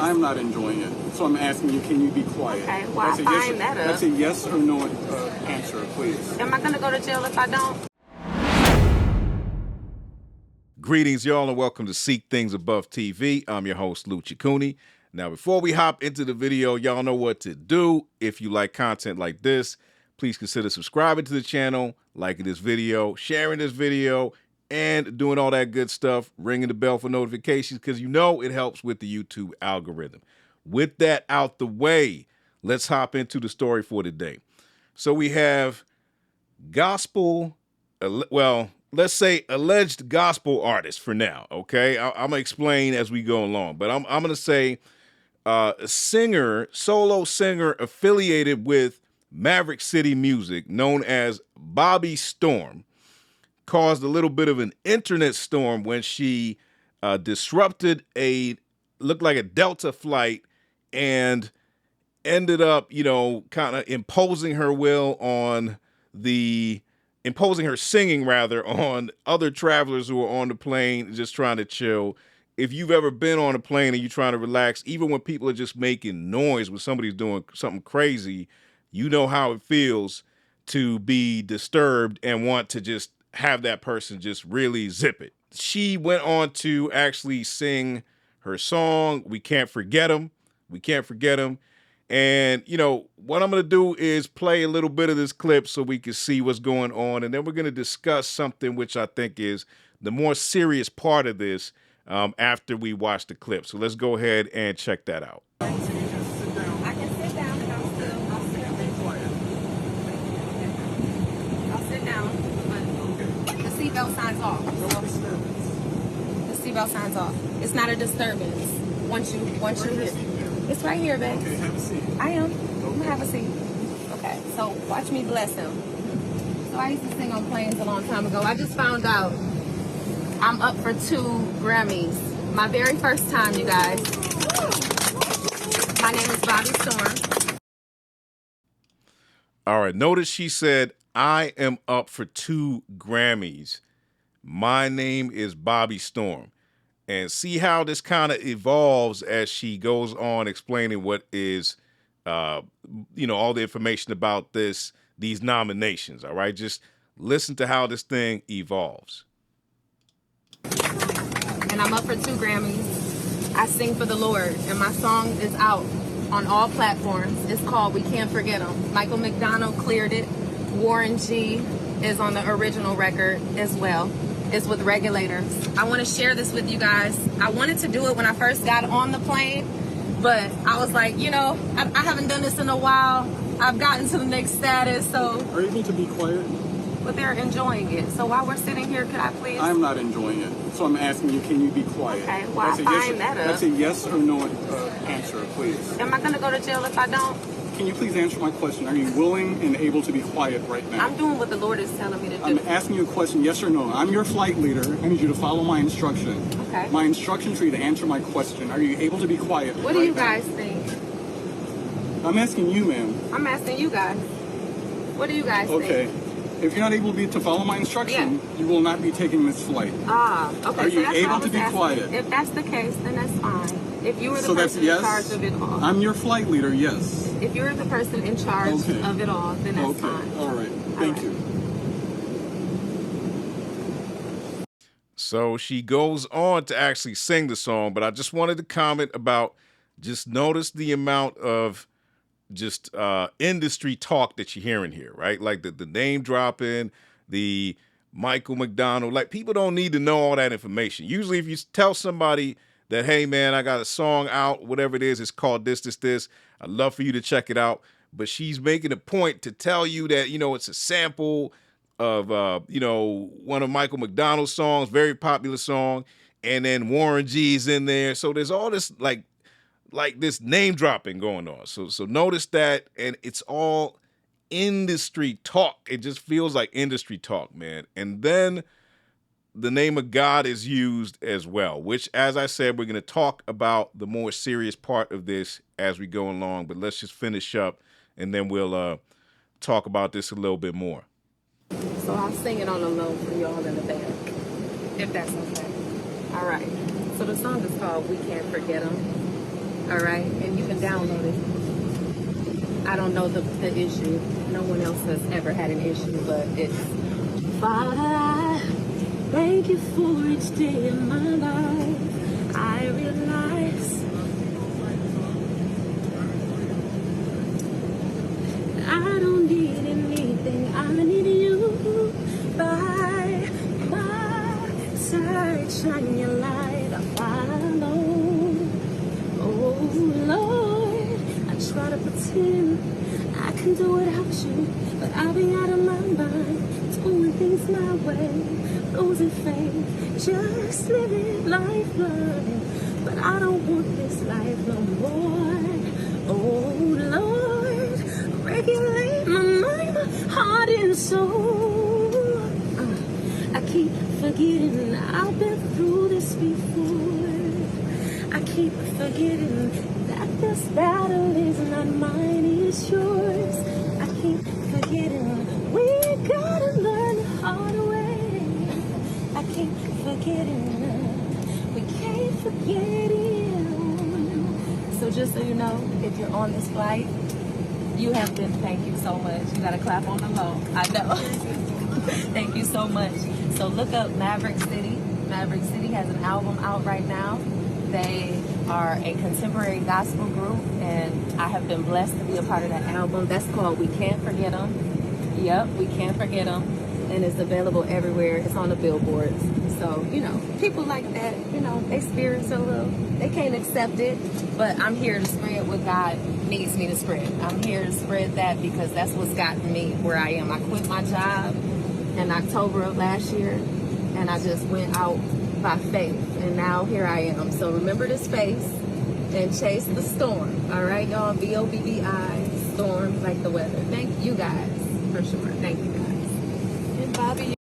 I'm not enjoying it. So I'm asking you, can you be quiet? Okay, well, I find that up. That's a yes or no answer, please. Am I going to go to jail if I don't? Greetings, y'all, and welcome to Seek Things Above TV. I'm your host, Lou Ciccone. Now, before we hop into the video, y'all know what to do. If you like content like this, please consider subscribing to the channel, liking this video, sharing this video, and doing all that good stuff, ringing the bell for notifications, because you know it helps with the YouTube algorithm. With that out the way, let's hop into the story for today. So we have gospel, let's say alleged gospel artist for now, okay? I'm going to explain as we go along, but I'm going to say a solo singer affiliated with Maverick City music known as Bobbi Storm caused a little bit of an internet storm when she disrupted looked like a Delta flight and ended up, kind of imposing her singing on other travelers who were on the plane just trying to chill. If you've ever been on a plane and you're trying to relax, even when people are just making noise when somebody's doing something crazy, you know how it feels to be disturbed and want to just have that person just really zip it. She went on to actually sing her song, We Can't Forget 'Em. We Can't Forget 'Em. And, what I'm going to do is play a little bit of this clip so we can see what's going on. And then we're going to discuss something which I think is the more serious part of this after we watch the clip. So let's go ahead and check that out. I can sit down and I'll sit down, but the seatbelt signs off. The seatbelt signs off. It's not a disturbance once you hit. It's right here, babe. Okay, have a seat. I am. I'm gonna have a seat. Okay, so watch me bless him. So I used to sing on planes a long time ago. I just found out I'm up for 2 Grammys. My very first time, you guys. My name is Bobbi Storm. All right, notice she said, I am up for 2 Grammys. My name is Bobbi Storm. And see how this kind of evolves as she goes on explaining what is, all the information about these nominations. All right, just listen to how this thing evolves. And I'm up for 2 Grammys. I sing for the Lord, and my song is out on all platforms. It's called We Can't Forget 'Em. Michael McDonald cleared it. Warren G is on the original record as well. It's with Regulators. I want to share this with you guys. I wanted to do it when I first got on the plane, but I was like, I haven't done this in a while. I've gotten to the next status, so. Are you able to be quiet? But they're enjoying it. So while we're sitting here, could I please? I'm not enjoying it. So I'm asking you, can you be quiet? Okay, well, I find that up. That's a yes or no answer, please. Am I going to go to jail if I don't? Can you please answer my question? Are you willing and able to be quiet right now? I'm doing what the Lord is telling me to do. I'm asking you a question, yes or no. I'm your flight leader. I need you to follow my instruction. Okay. My instruction for you to answer my question. Are you able to be quiet What do you guys think? I'm asking you, ma'am. I'm asking you guys. What do you guys Okay. think? If you're not able to follow my instruction, you will not be taking this flight. Okay. Are so you that's able what I to was be asking. quiet? If that's the case, then that's fine. If you were the So that's person yes? in charge of it all. I'm your flight leader, yes. If you're the person in charge of it all, then that's fine. All right. Thank you. So she goes on to actually sing the song, but I just wanted to comment about, just notice the amount of just industry talk that you're hearing here, right? Like the name dropping, the Michael McDonald, like people don't need to know all that information. Usually if you tell somebody that, hey man, I got a song out, whatever it is, it's called this, I'd love for you to check it out. But she's making a point to tell you that, it's a sample of, one of Michael McDonald's songs, very popular song. And then Warren G's in there. So there's all this like this name dropping going on. So notice that, and it's all industry talk. It just feels like industry talk, man. And then the name of God is used as well, which, as I said, we're going to talk about the more serious part of this as we go along. But let's just finish up, and then we'll talk about this a little bit more. So I'll sing it on the low for y'all in the back, if that's okay. All right. So the song is called We Can't Forget 'Em. all right? And you can download it. I don't know the issue. No one else has ever had an issue, but it's Father, I thank you for each day in my life. I realize I don't need anything. I need you by my side. Shine your light. I follow. Oh Lord, I try to pretend I can do without you, but I'll be out of my mind, doing things my way, losing faith, just living life blind. But I don't want this life no more. Oh Lord, regulate my mind, my heart and soul. I keep forgetting I've been through this before. I keep forgetting that this battle is not mine, it's yours. I keep forgetting we gotta learn the hard way. I keep forgetting we can't forget you. So just so you know, if you're on this flight, you have been, thank you so much. You gotta clap on the low. I know. Thank you so much. So look up Maverick City. Maverick City has an album out right now. They are a contemporary gospel group, and I have been blessed to be a part of that album. That's called We Can't Forget Them. Yep, We Can't Forget Them. And it's available everywhere. It's on the billboards. So, you know, people like that, you know, they spirits a little, they can't accept it, but I'm here to spread what God needs me to spread. I'm here to spread that because that's what's gotten me where I am. I quit my job in October of last year, and I just went out by faith, and now here I am. So remember the space and chase the storm. All right, y'all. Bobbi, storm like the weather. Thank you guys for sure. Thank you guys. And Bobbi.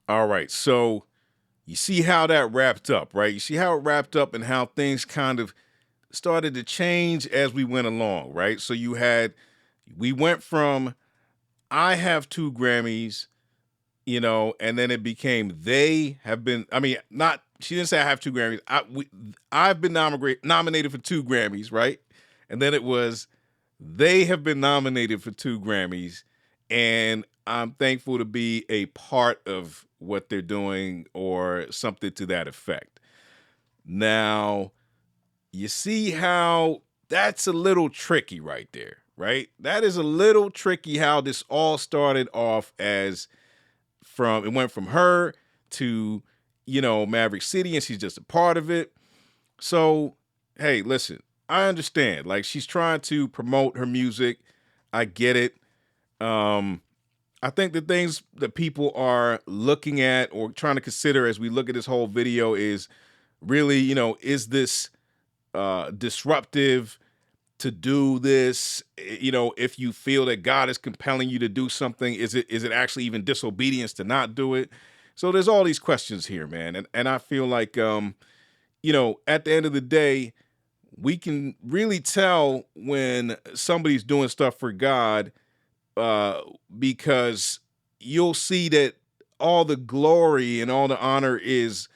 All right, so you see how that wrapped up, right? You see how it wrapped up and how things kind of started to change as we went along, right? So we went from I have 2 Grammys, you know, and then it became they have been, I mean, not, she didn't say I have 2 Grammys. I've been nominated for 2 Grammys, right? And then it was they have been nominated for 2 Grammys, and I'm thankful to be a part of what they're doing or something to that effect. Now, you see how that's a little tricky right there, right? That is a little tricky how this all started off as it went from her to, you know, Maverick City, and she's just a part of it. So, hey, listen, I understand. Like, she's trying to promote her music. I get it. I think the things that people are looking at or trying to consider as we look at this whole video is really, you know, is this disruptive to do this? You know, if you feel that God is compelling you to do something, is it actually even disobedience to not do it? So there's all these questions here, man. And I feel like, you know, at the end of the day, we can really tell when somebody's doing stuff for God, because you'll see that all the glory and all the honor is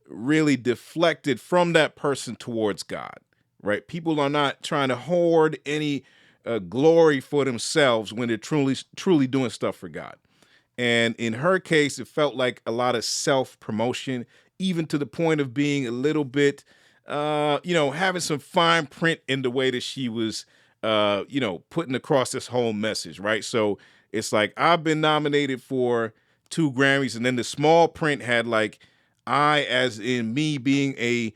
really deflected from that person towards God, right? People are not trying to hoard any glory for themselves when they're truly doing stuff for God. And in her case, it felt like a lot of self-promotion, even to the point of being a little bit, you know, having some fine print in the way that she was, you know, putting across this whole message, right? So it's like, I've been nominated for 2 Grammys, and then the small print had like, I, as in me being a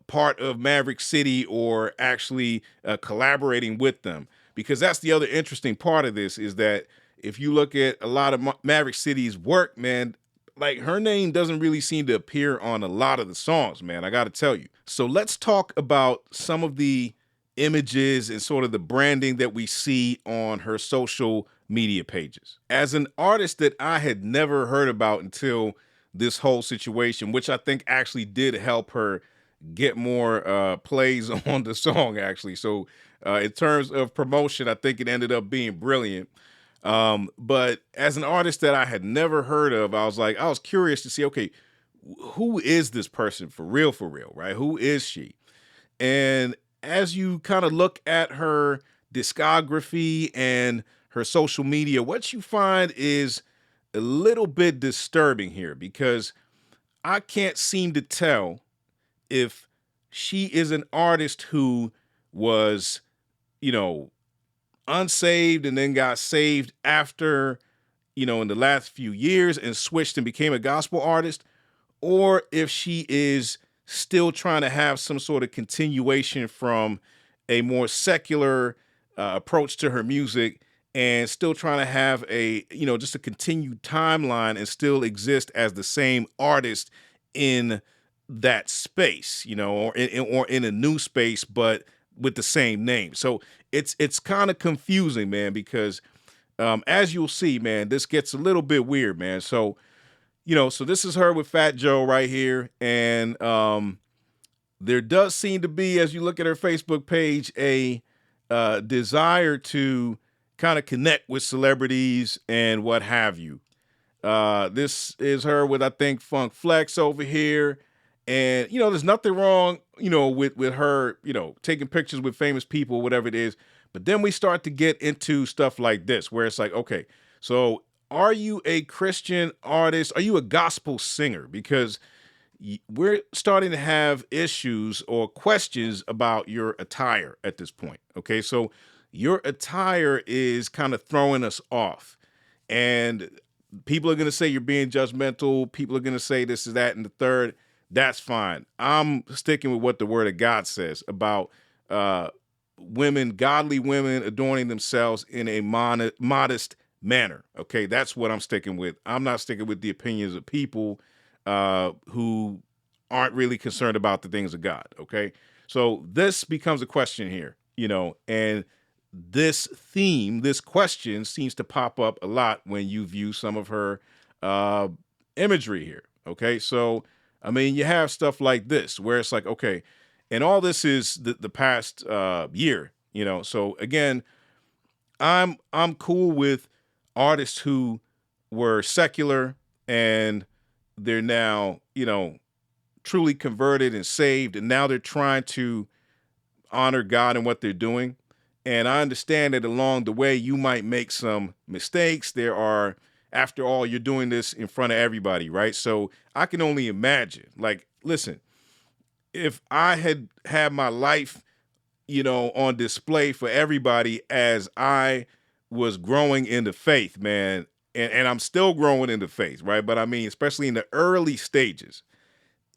part of Maverick City or actually collaborating with them. Because that's the other interesting part of this is that if you look at a lot of Maverick City's work, man, like her name doesn't really seem to appear on a lot of the songs, man. I got to tell you. So let's talk about some of the images and sort of the branding that we see on her social media pages. As an artist that I had never heard about until this whole situation, which I think actually did help her get more plays on the song, actually. So in terms of promotion, I think it ended up being brilliant. But as an artist that I had never heard of, I was curious to see, okay, who is this person for real, right? Who is she? And as you kind of look at her discography and her social media, what you find is a little bit disturbing here, because I can't seem to tell if she is an artist who was, you know, unsaved and then got saved after, in the last few years and switched and became a gospel artist, or if she is still trying to have some sort of continuation from a more secular approach to her music, and still trying to have just a continued timeline and still exist as the same artist in that space, or in a new space, but with the same name. So it's kind of confusing, man, because as you'll see, man, this gets a little bit weird, man. So, so this is her with Fat Joe right here. And there does seem to be, as you look at her Facebook page, a desire to kind of connect with celebrities and what have you. This is her with, I think, Funk Flex over here. And, there's nothing wrong, with her, taking pictures with famous people, whatever it is. But then we start to get into stuff like this, where it's like, okay, so are you a Christian artist? Are you a gospel singer? Because we're starting to have issues or questions about your attire at this point. Okay, so your attire is kind of throwing us off. And people are going to say you're being judgmental. People are going to say this is that and the third. That's fine. I'm sticking with what the word of God says about women, godly women adorning themselves in a modest manner. Okay, that's what I'm sticking with. I'm not sticking with the opinions of people who aren't really concerned about the things of God. Okay, so this becomes a question here, and this theme, this question seems to pop up a lot when you view some of her imagery here. Okay, so I mean, you have stuff like this where it's like, okay, and all this is the past year, So again, I'm cool with artists who were secular and they're now, truly converted and saved, and now they're trying to honor God in what they're doing. And I understand that along the way you might make some mistakes. After all, you're doing this in front of everybody, right? So I can only imagine, like, listen, if I had my life, on display for everybody as I was growing into faith, man, and I'm still growing into faith, right? But I mean, especially in the early stages,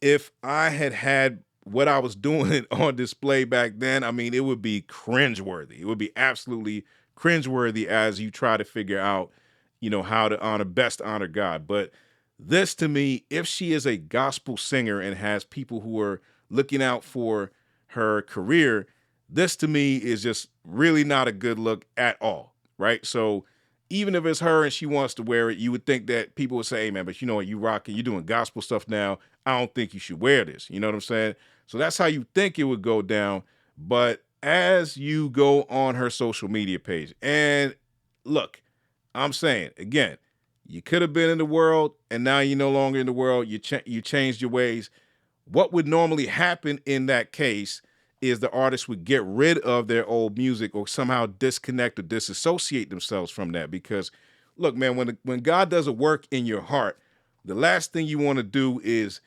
if I had what I was doing on display back then, I mean, it would be cringeworthy. It would be absolutely cringeworthy as you try to figure out, how to best honor God. But this, to me, if she is a gospel singer and has people who are looking out for her career, this to me is just really not a good look at all, right? So even if it's her and she wants to wear it, you would think that people would say, hey, man, but you know what, you rocking, you're doing gospel stuff now. I don't think you should wear this. You know what I'm saying? So that's how you think it would go down. But as you go on her social media page, and look, I'm saying, again, you could have been in the world and now you're no longer in the world. You changed your ways. What would normally happen in that case is the artist would get rid of their old music or somehow disconnect or disassociate themselves from that. Because look, man, when God does a work in your heart, the last thing you want to do is,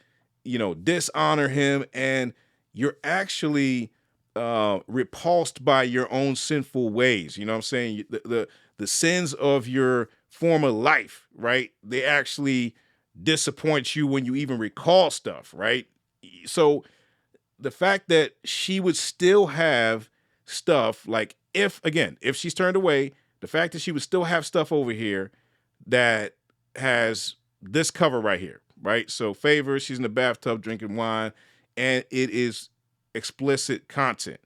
dishonor him, and you're actually repulsed by your own sinful ways. You know what I'm saying? The sins of your former life, right? They actually disappoint you when you even recall stuff, right? So the fact that she would still have stuff, like if she's turned away, the fact that she would still have stuff over here that has this cover right here, right? So Favor, she's in the bathtub drinking wine, and it is explicit content.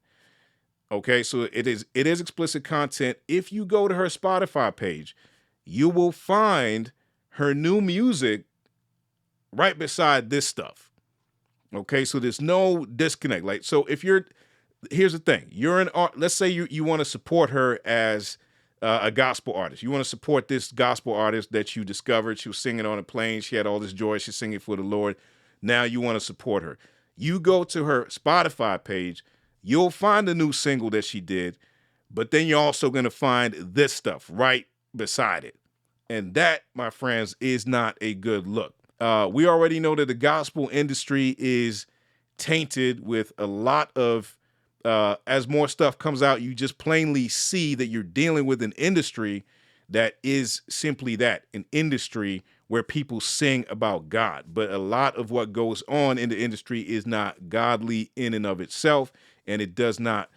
Okay, so it is explicit content. If you go to her Spotify page, you will find her new music right beside this stuff. Okay, so there's no disconnect. Like, so here's the thing. You're an art. Let's say you want to support her as a gospel artist. You want to support this gospel artist that you discovered. She was singing on a plane. She had all this joy. She's singing for the Lord. Now you want to support her. You go to her Spotify page. you'll find the new single that she did, but then you're also going to find this stuff right beside it. And that, my friends, is not a good look. We already know that the gospel industry is tainted with a lot of, as more stuff comes out, you just plainly see that you're dealing with an industry that is simply that, an industry where people sing about God. But a lot of what goes on in the industry is not godly in and of itself, and it does not,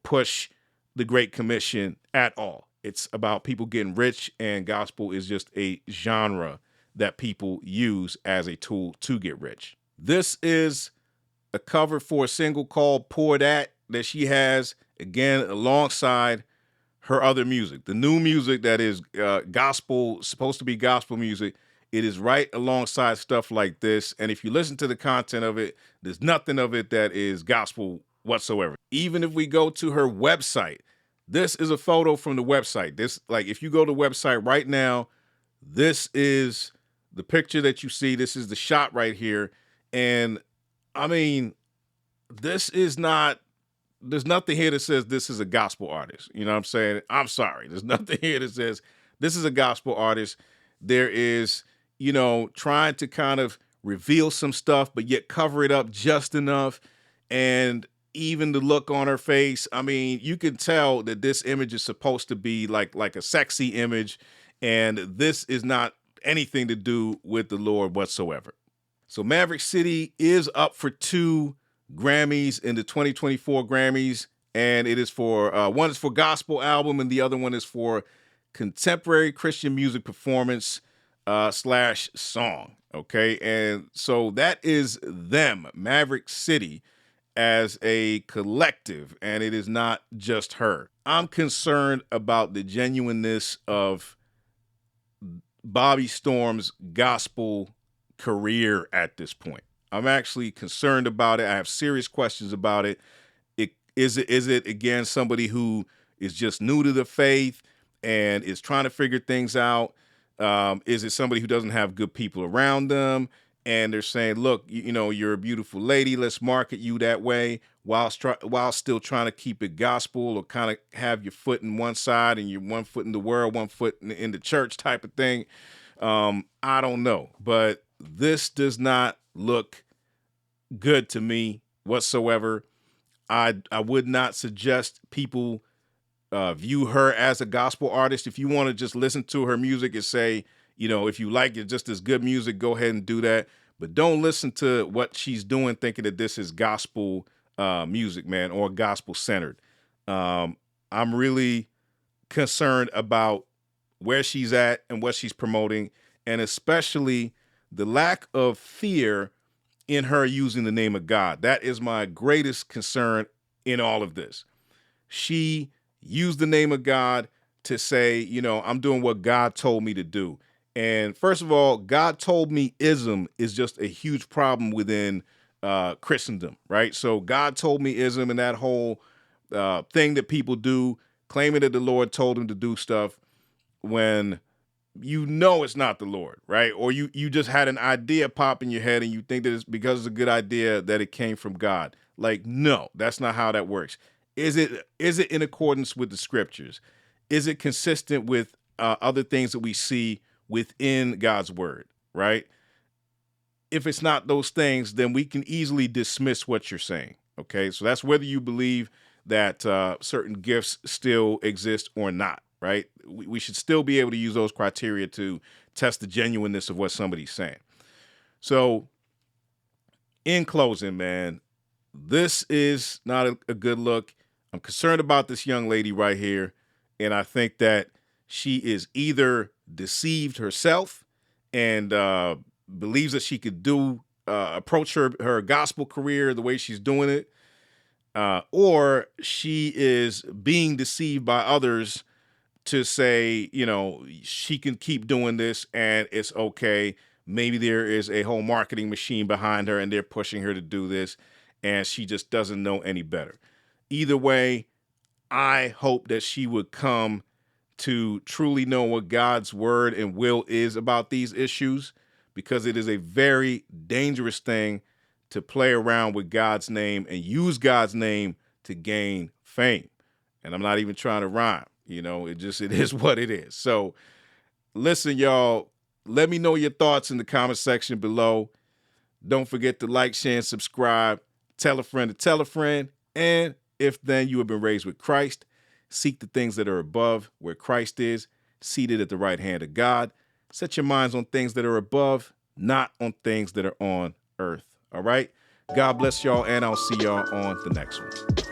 push the Great Commission at all. It's about people getting rich, and gospel is just a genre that people use as a tool to get rich. This is a cover for a single called Pour That she has, again, alongside her other music. The new music that is gospel, supposed to be gospel music, it is right alongside stuff like this. And if you listen to the content of it, there's nothing of it that is gospel whatsoever. Even if we go to her website, this is a photo from the website. If you go to the website right now, this is the picture that you see. This is the shot right here. And I mean, there's nothing here that says this is a gospel artist. You know what I'm saying? I'm sorry. There's nothing here that says this is a gospel artist. There is, trying to kind of reveal some stuff, but yet cover it up just enough. And even the look on her face, I mean, you can tell that this image is supposed to be like a sexy image. And this is not anything to do with the Lord whatsoever. So Maverick City is up for 2 Grammys in the 2024 Grammys, and it is for one is for gospel album, and the other one is for contemporary Christian music performance / song. Okay, and so that is them, Maverick City, as a collective, and it is not just her. I'm concerned about the genuineness of Bobbi Storm's gospel career at this point. I'm actually concerned about it. I have serious questions about it. Is it again somebody who is just new to the faith and is trying to figure things out? Is it somebody who doesn't have good people around them and they're saying, look, you're a beautiful lady, let's market you that way while still trying to keep it gospel, or kind of have your foot in one side and your one foot in the world, one foot in the church type of thing? I don't know, but this does not look good to me whatsoever. I would not suggest people view her as a gospel artist. If you want to just listen to her music and say, if you like it just as good music, go ahead and do that. But don't listen to what she's doing thinking that this is gospel music, man, or gospel centered. I'm really concerned about where she's at and what she's promoting, and especially the lack of fear in her using the name of God. That is my greatest concern in all of this. She used the name of God to say, I'm doing what God told me to do. And first of all, God told me ism is just a huge problem within Christendom, right? So God told me ism and that whole thing that people do, claiming that the Lord told them to do stuff when it's not the Lord, right? Or you just had an idea pop in your head and you think that it's because it's a good idea that it came from God. Like, no, that's not how that works. Is it in accordance with the scriptures? Is it consistent with other things that we see within God's word, right? If it's not those things, then we can easily dismiss what you're saying, okay? So that's whether you believe that certain gifts still exist or not, right? We should still be able to use those criteria to test the genuineness of what somebody's saying. So in closing, man, this is not a good look. I'm concerned about this young lady right here. And I think that she is either deceived herself and believes that she could approach her gospel career the way she's doing it, or she is being deceived by others to say, she can keep doing this and it's okay. Maybe there is a whole marketing machine behind her and they're pushing her to do this and she just doesn't know any better. Either way, I hope that she would come to truly know what God's word and will is about these issues, because it is a very dangerous thing to play around with God's name and use God's name to gain fame. And I'm not even trying to rhyme. You know, it is what it is. So listen, y'all, let me know your thoughts in the comment section below. Don't forget to like, share, and subscribe. Tell a friend to tell a friend. And if then you have been raised with Christ, seek the things that are above where Christ is, seated at the right hand of God. Set your minds on things that are above, not on things that are on earth. All right? God bless y'all, and I'll see y'all on the next one.